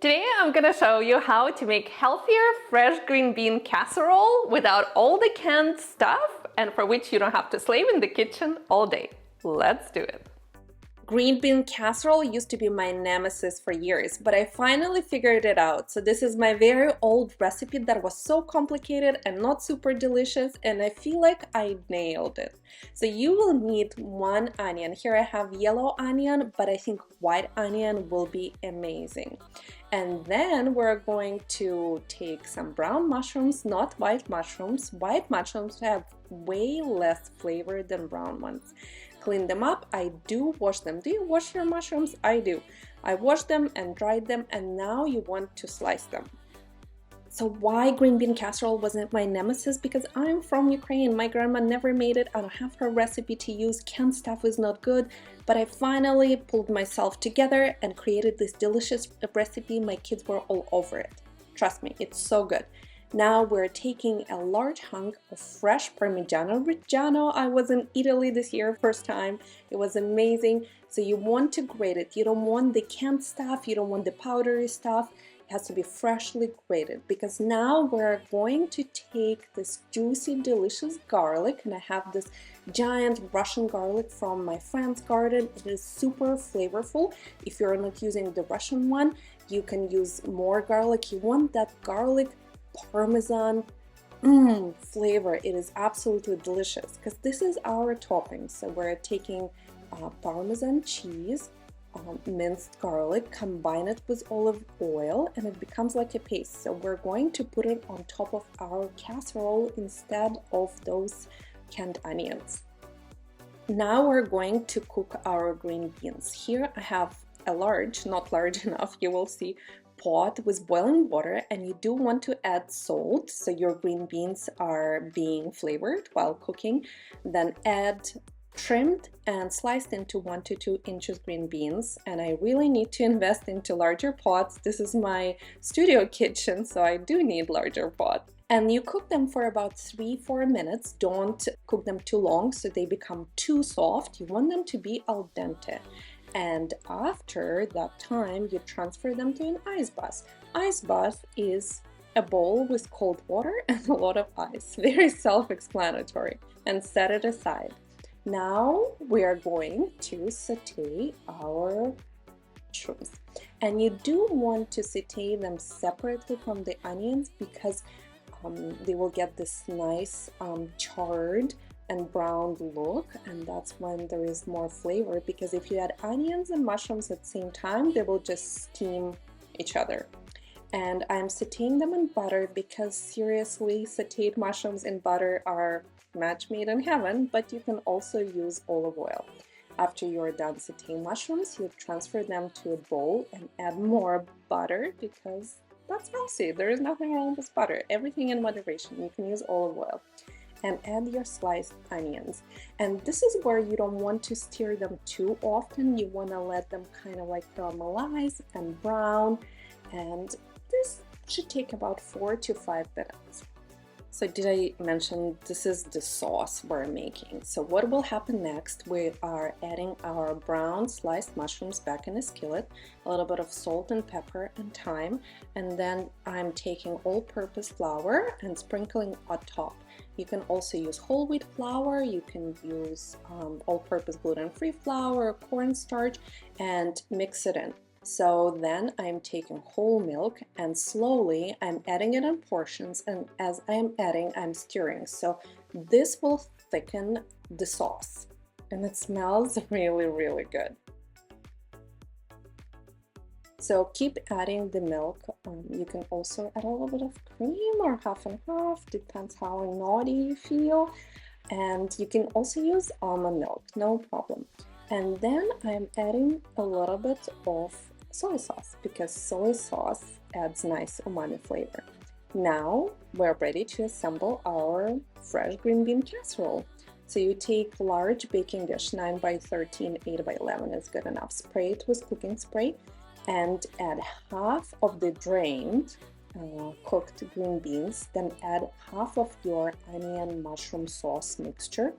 Today I'm gonna show you how to make healthier fresh green bean casserole without all the canned stuff and for which you don't have to slave in the kitchen all day. Let's do it. Green bean casserole used to be my nemesis for years, but I finally figured it out. So this is my very old recipe that was so complicated and not super delicious, and I feel like I nailed it. So you will need 1 onion. Here I have yellow onion, but I think white onion will be amazing. And then we're going to take some brown mushrooms, not white mushrooms. White mushrooms have way less flavor than brown ones. Clean them up. I do wash them. Do you wash your mushrooms? I do. I washed them and dried them, and now you want to slice them. So why green bean casserole wasn't my nemesis? Because I'm from Ukraine. My grandma never made it. I don't have her recipe to use. Canned stuff is not good. But I finally pulled myself together and created this delicious recipe. My kids were all over it. Trust me, it's so good. Now we're taking a large hunk of fresh Parmigiano. I was in Italy this year, first time. It was amazing. So you want to grate it. You don't want the canned stuff. You don't want the powdery stuff. It has to be freshly grated, because now we're going to take this juicy, delicious garlic, and I have this giant Russian garlic from my friend's garden. It is super flavorful. If you're not using the Russian one, you can use more garlic. You want that garlic Parmesan flavor. It is absolutely delicious because this is our topping. So we're taking Parmesan cheese, minced garlic, combine it with olive oil, and it becomes like a paste. So we're going to put it on top of our casserole instead of those canned onions. Now we're going to cook our green beans. Here I have a large, not large enough, you will see, pot with boiling water, and you do want to add salt so your green beans are being flavored while cooking. Then add trimmed and sliced into 1 to 2 inches green beans, and I really need to invest into larger pots. This is my studio kitchen, so I do need larger pots. And you cook them for about 3-4 minutes. Don't cook them too long so they become too soft. You want them to be al dente. And after that time, you transfer them to an ice bath. Ice bath is a bowl with cold water and a lot of ice. Very self-explanatory. And set it aside. Now we are going to saute our mushrooms. And you do want to saute them separately from the onions, because they will get this nice charred and brown look, and that's when there is more flavor, because if you add onions and mushrooms at the same time, they will just steam each other. And I'm sauteing them in butter because seriously, sauteed mushrooms in butter are match made in heaven, but you can also use olive oil. After you're done sauteing mushrooms, you transfer them to a bowl and add more butter, because that's healthy. There is nothing wrong with butter. Everything in moderation. You can use olive oil. And add your sliced onions. And this is where you don't want to stir them too often. You want to let them kind of like caramelize and brown. And this should take about 4 to 5 minutes. So did I mention this is the sauce we're making? So what will happen next? We are adding our brown sliced mushrooms back in a skillet, a little bit of salt and pepper and thyme, and then I'm taking all-purpose flour and sprinkling on top. You can also use whole wheat flour, you can use all-purpose gluten-free flour, cornstarch, and mix it in. So then I'm taking whole milk and slowly I'm adding it in portions, and as I'm adding, I'm stirring. So this will thicken the sauce, and it smells really, really good. So keep adding the milk. You can also add a little bit of cream or half and half, depends how naughty you feel. And you can also use almond milk, no problem. And then I'm adding a little bit of soy sauce, because soy sauce adds nice umami flavor. Now we're ready to assemble our fresh green bean casserole. So you take large baking dish, 9 by 13, 8 by 11 is good enough. Spray it with cooking spray and add half of the drained cooked green beans, then add half of your onion mushroom sauce mixture.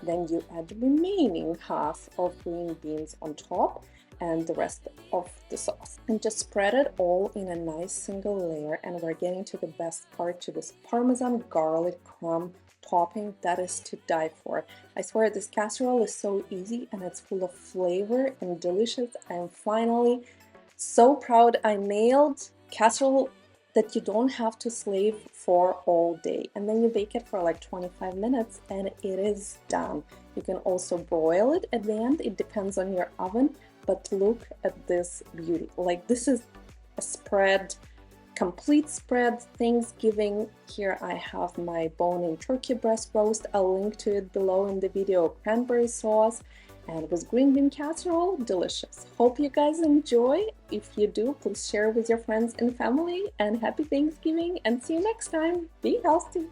Then you add the remaining half of green beans on top, and the rest of the sauce. And just spread it all in a nice single layer, and we're getting to the best part, to this Parmesan garlic crumb topping that is to die for. I swear this casserole is so easy and it's full of flavor and delicious. I'm finally so proud I nailed casserole that you don't have to slave for all day, and then you bake it for like 25 minutes and it is done. You can also broil it at the end, it depends on your oven, but look at this beauty. Like, this is a spread, complete spread, Thanksgiving. Here I have my bone-in turkey breast roast, I'll link to it below in the video, cranberry sauce, and with green bean casserole, delicious. Hope you guys enjoy. If you do, please share with your friends and family, and happy Thanksgiving, and see you next time. Be healthy.